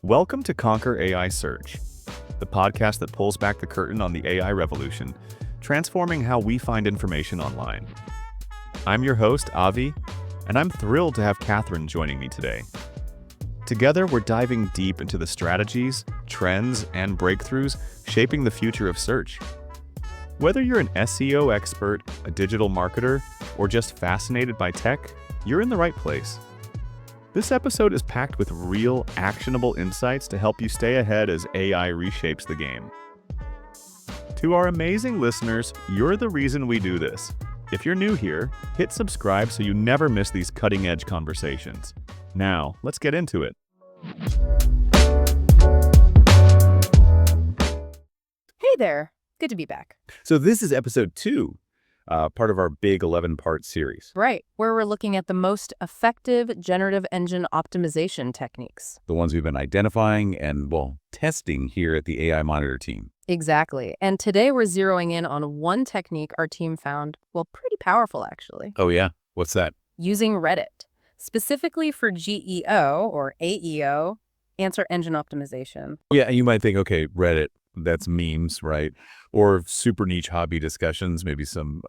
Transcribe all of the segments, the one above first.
Welcome to Conquer AI Search, the podcast that pulls back the curtain on the AI revolution, transforming how we find information online. I'm your host, Avi, and I'm thrilled to have Catherine joining me today. Together, we're diving deep into the strategies, trends, and breakthroughs shaping the future of search. Whether you're an SEO expert, a digital marketer, or just fascinated by tech, you're in the right place. This episode is packed with real, actionable insights to help you stay ahead as AI reshapes the game. To our amazing listeners, you're the reason we do this. If you're new here, hit subscribe so you never miss these cutting-edge conversations. Now, let's get into it. Hey there. Good to be back. So this is episode 2, part of our big 11-part series. Right, where we're looking at the most effective generative engine optimization techniques. The ones we've been identifying and, testing here at the AI Monitor team. Exactly. And today we're zeroing in on one technique our team found, pretty powerful actually. Oh yeah? What's that? Using Reddit, specifically for GEO or AISEO, answer engine optimization. Yeah, you might think, okay, Reddit, that's memes, right? Or super niche hobby discussions, maybe some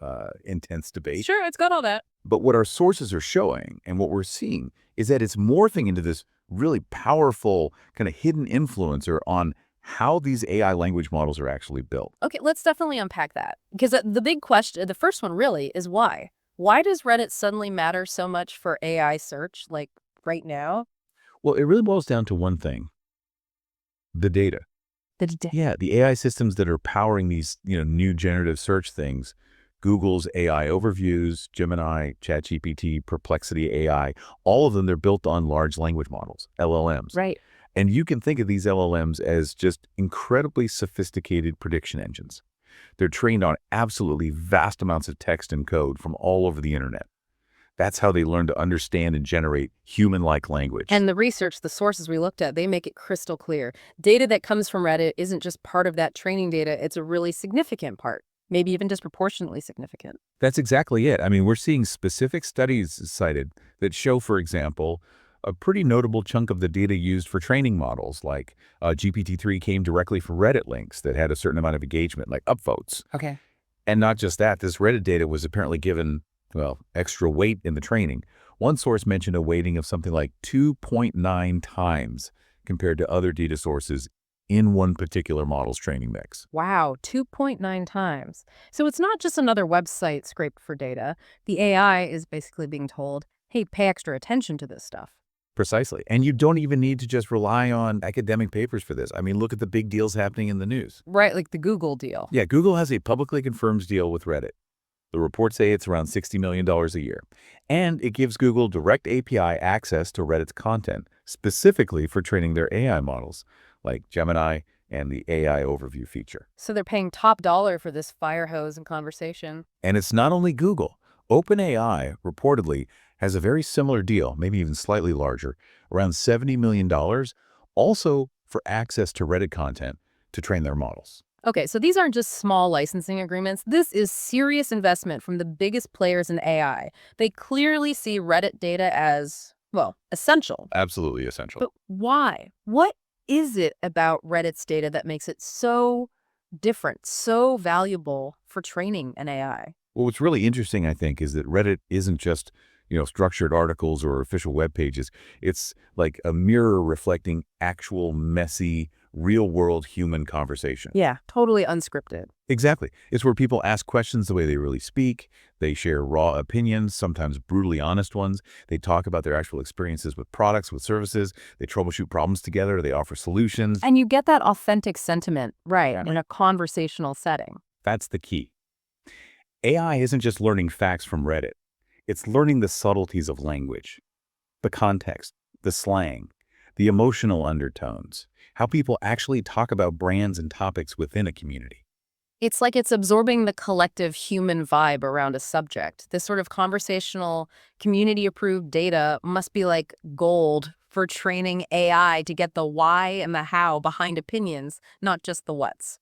intense debate. Sure, it's got all that. But what our sources are showing and what we're seeing is that it's morphing into this really powerful kind of hidden influencer on how these AI language models are actually built. Okay, let's definitely unpack that. Because the big question, the first one really, is why? Why does Reddit suddenly matter so much for AI search, like right now? Well, it really boils down to one thing: the data. Yeah, the AI systems that are powering these, new generative search things, Google's AI overviews, Gemini, ChatGPT, Perplexity AI, all of them, they're built on large language models, LLMs. Right. And you can think of these LLMs as just incredibly sophisticated prediction engines. They're trained on absolutely vast amounts of text and code from all over the internet. That's how they learn to understand and generate human-like language. And the research, the sources we looked at, they make it crystal clear. Data that comes from Reddit isn't just part of that training data, it's a really significant part, maybe even disproportionately significant. That's exactly it. I mean, we're seeing specific studies cited that show, for example, a pretty notable chunk of the data used for training models, like GPT-3 came directly from Reddit links that had a certain amount of engagement, like upvotes. Okay. And not just that, this Reddit data was apparently given extra weight in the training. One source mentioned a weighting of something like 2.9 times compared to other data sources in one particular model's training mix. Wow, 2.9 times. So it's not just another website scraped for data. The AI is basically being told, hey, pay extra attention to this stuff. Precisely. And you don't even need to just rely on academic papers for this. I mean, look at the big deals happening in the news. Right, like the Google deal. Yeah, Google has a publicly confirmed deal with Reddit. The reports say it's around $60 million a year. And it gives Google direct API access to Reddit's content, specifically for training their AI models, like Gemini and the AI overview feature. So they're paying top dollar for this fire hose and conversation. And it's not only Google. OpenAI reportedly has a very similar deal, maybe even slightly larger, around $70 million, also for access to Reddit content to train their models. Okay, so these aren't just small licensing agreements. This is serious investment from the biggest players in AI. They clearly see Reddit data as, essential. Absolutely essential. But why? What is it about Reddit's data that makes it so different, so valuable for training an AI? Well, what's really interesting, I think, is that Reddit isn't just, structured articles or official web pages. It's like a mirror reflecting actual messy, real-world human conversation. Yeah, totally unscripted. Exactly. It's where people ask questions the way they really speak. They share raw opinions, sometimes brutally honest ones. They talk about their actual experiences with products, with services. They troubleshoot problems together. They offer solutions. And you get that authentic sentiment, right, in a conversational setting. That's the key. AI isn't just learning facts from Reddit. It's learning the subtleties of language, the context, the slang, the emotional undertones, how people actually talk about brands and topics within a community. It's like it's absorbing the collective human vibe around a subject. This sort of conversational, community-approved data must be like gold for training AI to get the why and the how behind opinions, not just the what's.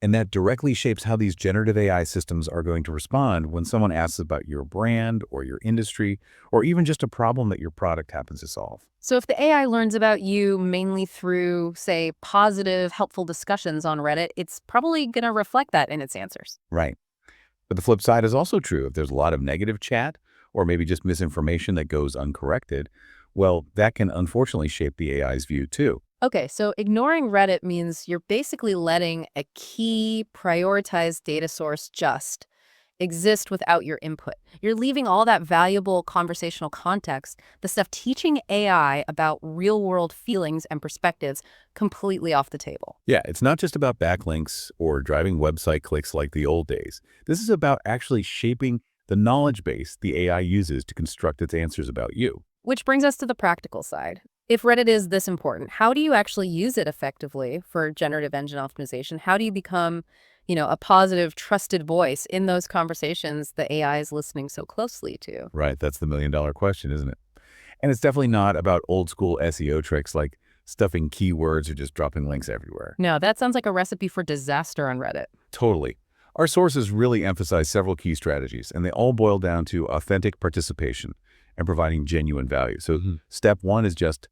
And that directly shapes how these generative AI systems are going to respond when someone asks about your brand or your industry, or even just a problem that your product happens to solve. So if the AI learns about you mainly through, say, positive, helpful discussions on Reddit, it's probably going to reflect that in its answers. Right. But the flip side is also true. If there's a lot of negative chat, or maybe just misinformation that goes uncorrected, well, that can unfortunately shape the AI's view too. Okay, so ignoring Reddit means you're basically letting a key prioritized data source just exist without your input. You're leaving all that valuable conversational context, the stuff teaching AI about real-world feelings and perspectives, completely off the table. Yeah, it's not just about backlinks or driving website clicks like the old days. This is about actually shaping the knowledge base the AI uses to construct its answers about you. Which brings us to the practical side. If Reddit is this important, how do you actually use it effectively for generative engine optimization? How do you become, a positive, trusted voice in those conversations the AI is listening so closely to? Right, that's the million-dollar question, isn't it? And it's definitely not about old-school SEO tricks like stuffing keywords or just dropping links everywhere. No, that sounds like a recipe for disaster on Reddit. Totally. Our sources really emphasize several key strategies, and they all boil down to authentic participation and providing genuine value. So step one is just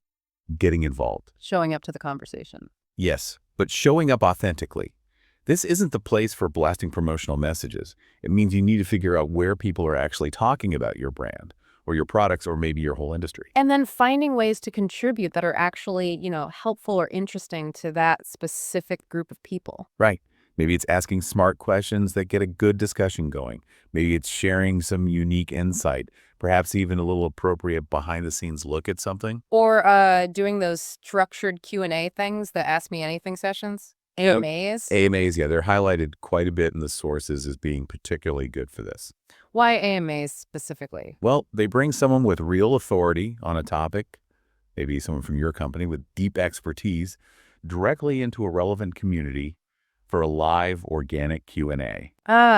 getting involved. Showing up to the conversation. Yes, but showing up authentically. This isn't the place for blasting promotional messages. It means you need to figure out where people are actually talking about your brand or your products or maybe your whole industry. And then finding ways to contribute that are actually, helpful or interesting to that specific group of people. Right. Maybe it's asking smart questions that get a good discussion going. Maybe it's sharing some unique insight, perhaps even a little appropriate behind-the-scenes look at something. Or doing those structured Q&A things, the Ask Me Anything sessions. AMAs. AMAs, yeah, they're highlighted quite a bit in the sources as being particularly good for this. Why AMAs specifically? Well, they bring someone with real authority on a topic, maybe someone from your company with deep expertise, directly into a relevant community for a live organic Q&A.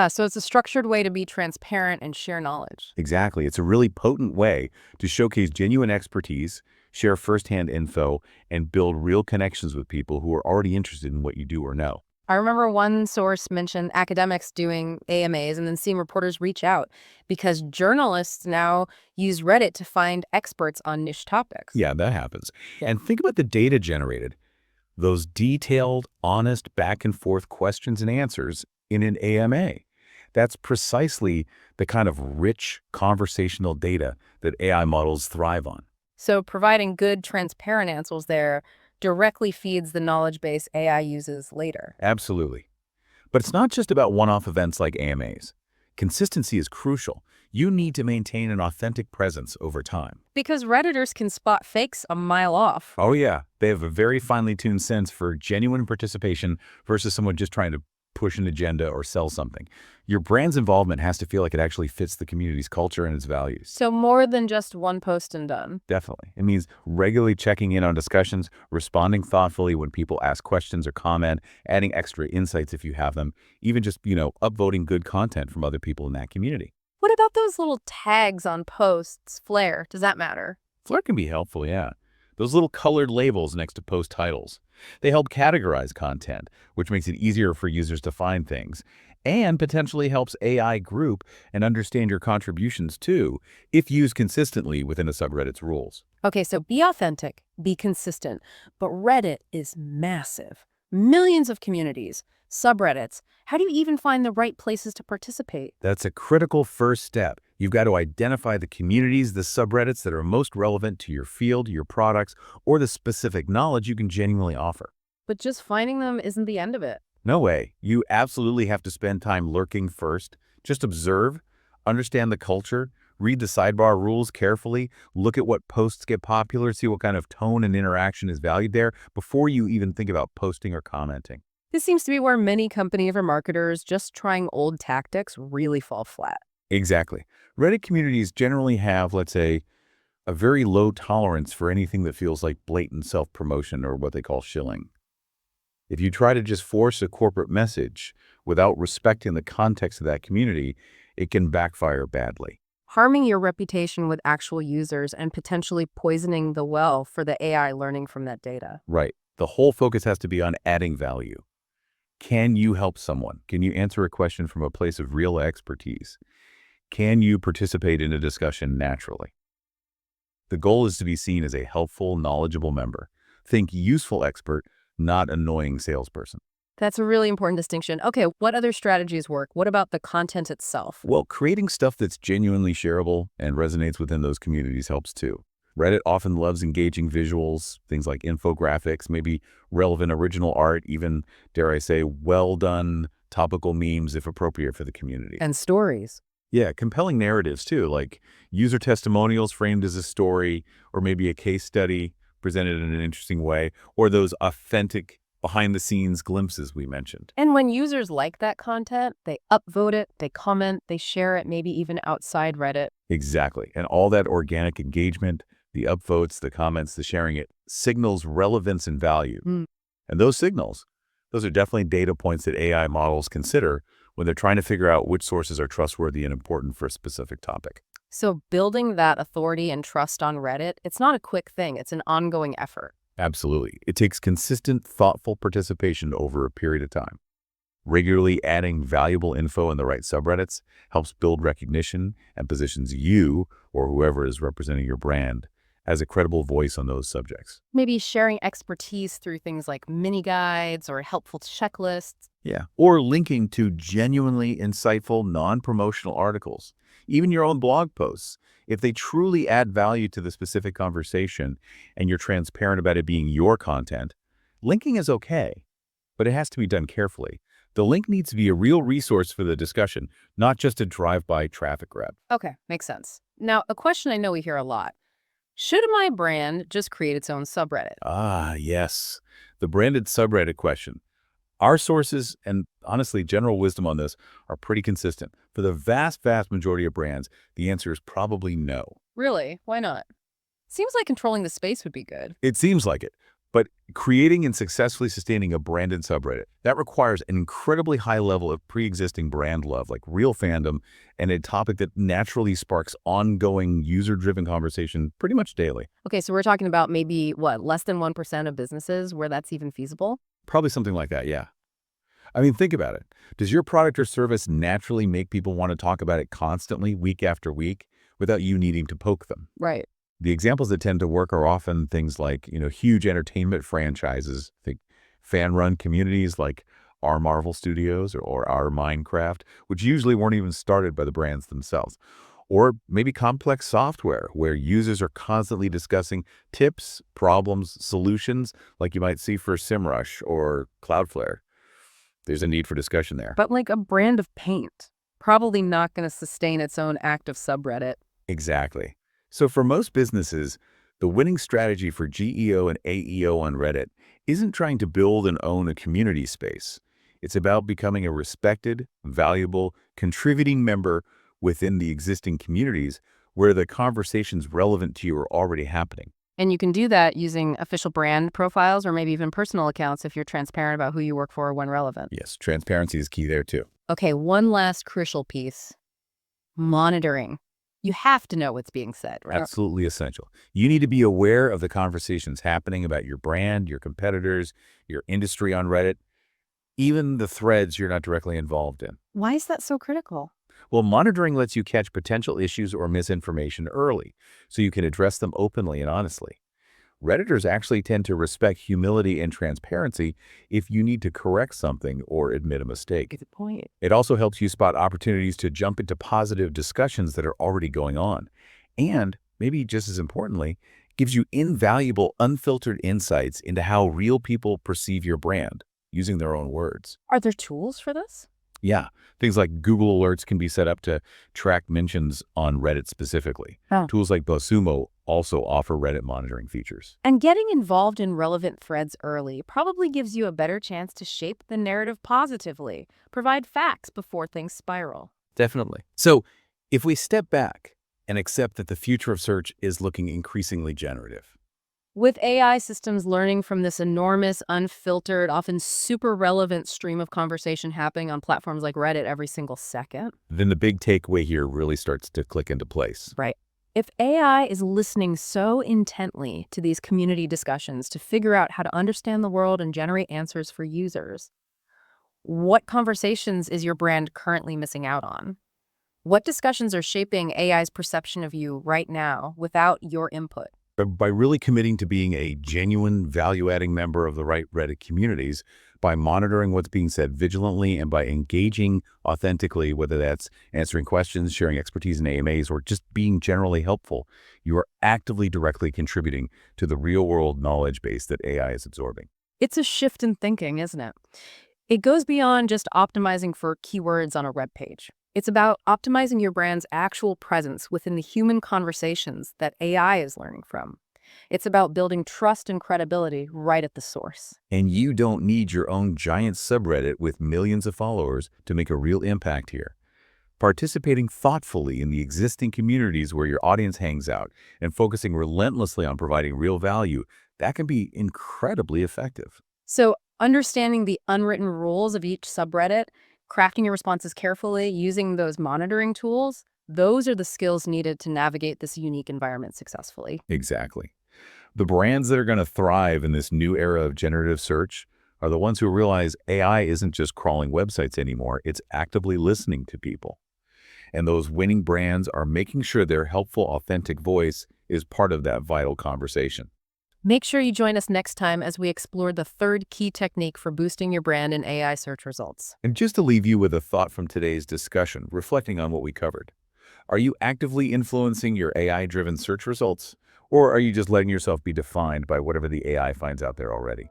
So it's a structured way to be transparent and share knowledge. Exactly. It's a really potent way to showcase genuine expertise, share firsthand info, and build real connections with people who are already interested in what you do or know. I remember one source mentioned academics doing AMAs and then seeing reporters reach out because journalists now use Reddit to find experts on niche topics. Yeah, that happens. And think about the data generated. Those detailed, honest, back-and-forth questions and answers in an AMA. That's precisely the kind of rich conversational data that AI models thrive on. So providing good, transparent answers there directly feeds the knowledge base AI uses later. Absolutely. But it's not just about one-off events like AMAs. Consistency is crucial. You need to maintain an authentic presence over time. Because Redditors can spot fakes a mile off. Oh yeah, they have a very finely tuned sense for genuine participation versus someone just trying to push an agenda or sell something. Your brand's involvement has to feel like it actually fits the community's culture and its values. So more than just one post and done. Definitely. It means regularly checking in on discussions, responding thoughtfully when people ask questions or comment, adding extra insights if you have them, even just, upvoting good content from other people in that community. What about those little tags on posts? Flair, does that matter? Flair can be helpful, yeah. Those little colored labels next to post titles. They help categorize content, which makes it easier for users to find things, and potentially helps AI group and understand your contributions too, if used consistently within a subreddit's rules. Okay, so be authentic, be consistent, but Reddit is massive. Millions of communities, subreddits. How do you even find the right places to participate? That's a critical first step. You've got to identify the communities, the subreddits that are most relevant to your field, your products, or the specific knowledge you can genuinely offer. But just finding them isn't the end of it. No way. You absolutely have to spend time lurking first. Just observe, understand the culture, read the sidebar rules carefully, look at what posts get popular, see what kind of tone and interaction is valued there before you even think about posting or commenting. This seems to be where many companies or marketers just trying old tactics really fall flat. Exactly. Reddit communities generally have, let's say, a very low tolerance for anything that feels like blatant self-promotion or what they call shilling. If you try to just force a corporate message without respecting the context of that community, it can backfire badly. Harming your reputation with actual users and potentially poisoning the well for the AI learning from that data. Right. The whole focus has to be on adding value. Can you help someone? Can you answer a question from a place of real expertise? Can you participate in a discussion naturally? The goal is to be seen as a helpful, knowledgeable member. Think useful expert, not annoying salesperson. That's a really important distinction. Okay, what other strategies work? What about the content itself? Well, creating stuff that's genuinely shareable and resonates within those communities helps too. Reddit often loves engaging visuals, things like infographics, maybe relevant original art, even, dare I say, well-done topical memes if appropriate for the community. And stories. Yeah, compelling narratives too, like user testimonials framed as a story, or maybe a case study presented in an interesting way, or those authentic behind-the-scenes glimpses we mentioned. And when users like that content, they upvote it, they comment, they share it, maybe even outside Reddit. Exactly. And all that organic engagement, the upvotes, the comments, the sharing, it signals relevance and value. And those signals, those are definitely data points that AI models consider when they're trying to figure out which sources are trustworthy and important for a specific topic. So building that authority and trust on Reddit, it's not a quick thing. It's an ongoing effort. Absolutely. It takes consistent, thoughtful participation over a period of time. Regularly adding valuable info in the right subreddits helps build recognition and positions you, or whoever is representing your brand, as a credible voice on those subjects. Maybe sharing expertise through things like mini guides or helpful checklists. Yeah. Or linking to genuinely insightful, non-promotional articles, even your own blog posts. If they truly add value to the specific conversation and you're transparent about it being your content, linking is okay, but it has to be done carefully. The link needs to be a real resource for the discussion, not just a drive-by traffic grab. Okay, makes sense. Now, a question I know we hear a lot. Should my brand just create its own subreddit? Ah, yes. The branded subreddit question. Our sources and, honestly, general wisdom on this are pretty consistent. For the vast, vast majority of brands, the answer is probably no. Really? Why not? Seems like controlling the space would be good. It seems like it. But creating and successfully sustaining a branded subreddit, that requires an incredibly high level of pre-existing brand love, like real fandom, and a topic that naturally sparks ongoing user-driven conversation pretty much daily. Okay, so we're talking about maybe, what, less than 1% of businesses where that's even feasible? Probably something like that, yeah. I mean, think about it. Does your product or service naturally make people want to talk about it constantly, week after week, without you needing to poke them? Right. The examples that tend to work are often things like, huge entertainment franchises, think fan-run communities like our Marvel Studios or our Minecraft, which usually weren't even started by the brands themselves. Or maybe complex software where users are constantly discussing tips, problems, solutions, like you might see for SEMrush or Cloudflare. There's a need for discussion there. But like a brand of paint, probably not going to sustain its own active subreddit. Exactly. So for most businesses, the winning strategy for GEO and AEO on Reddit isn't trying to build and own a community space. It's about becoming a respected, valuable, contributing member within the existing communities where the conversations relevant to you are already happening. And you can do that using official brand profiles or maybe even personal accounts if you're transparent about who you work for when relevant. Yes, transparency is key there too. Okay, one last crucial piece. Monitoring. You have to know what's being said, right? Absolutely essential. You need to be aware of the conversations happening about your brand, your competitors, your industry on Reddit, even the threads you're not directly involved in. Why is that so critical? Well, monitoring lets you catch potential issues or misinformation early, so you can address them openly and honestly. Redditors actually tend to respect humility and transparency if you need to correct something or admit a mistake. Good point. It also helps you spot opportunities to jump into positive discussions that are already going on. And, maybe just as importantly, gives you invaluable, unfiltered insights into how real people perceive your brand, using their own words. Are there tools for this? Yeah, things like Google Alerts can be set up to track mentions on Reddit specifically. Oh. Tools like BuzzSumo also offer Reddit monitoring features. And getting involved in relevant threads early probably gives you a better chance to shape the narrative positively, provide facts before things spiral. Definitely. So, if we step back and accept that the future of search is looking increasingly generative, with AI systems learning from this enormous, unfiltered, often super relevant stream of conversation happening on platforms like Reddit every single second, then the big takeaway here really starts to click into place. right? If AI is listening so intently to these community discussions to figure out how to understand the world and generate answers for users, What conversations is your brand currently missing out on? What discussions are shaping AI's perception of you right now without your input? By really committing to being a genuine, value-adding member of the right Reddit communities, by monitoring what's being said vigilantly, and by engaging authentically, whether that's answering questions, sharing expertise in AMAs, or just being generally helpful, you are actively directly contributing to the real-world knowledge base that AI is absorbing. It's a shift in thinking, isn't it? It goes beyond just optimizing for keywords on a web page. It's about optimizing your brand's actual presence within the human conversations that AI is learning from. It's about building trust and credibility right at the source. And you don't need your own giant subreddit with millions of followers to make a real impact here. Participating thoughtfully in the existing communities where your audience hangs out and focusing relentlessly on providing real value, that can be incredibly effective. So, understanding the unwritten rules of each subreddit, crafting your responses carefully, using those monitoring tools, those are the skills needed to navigate this unique environment successfully. Exactly. The brands that are going to thrive in this new era of generative search are the ones who realize AI isn't just crawling websites anymore, it's actively listening to people. And those winning brands are making sure their helpful, authentic voice is part of that vital conversation. Make sure you join us next time as we explore the third key technique for boosting your brand in AI search results. And just to leave you with a thought from today's discussion, reflecting on what we covered. Are you actively influencing your AI-driven search results? Or are you just letting yourself be defined by whatever the AI finds out there already?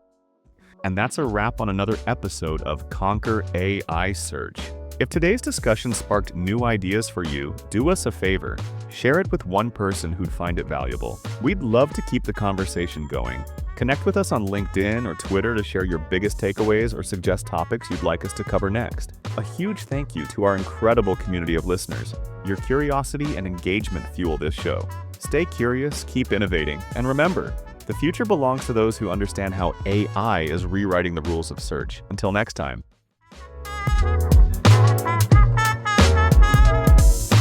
And that's a wrap on another episode of Conquer AI Search. If today's discussion sparked new ideas for you, do us a favor. Share it with one person who'd find it valuable. We'd love to keep the conversation going. Connect with us on LinkedIn or Twitter to share your biggest takeaways or suggest topics you'd like us to cover next. A huge thank you to our incredible community of listeners. Your curiosity and engagement fuel this show. Stay curious, keep innovating, and remember, the future belongs to those who understand how AI is rewriting the rules of search. Until next time.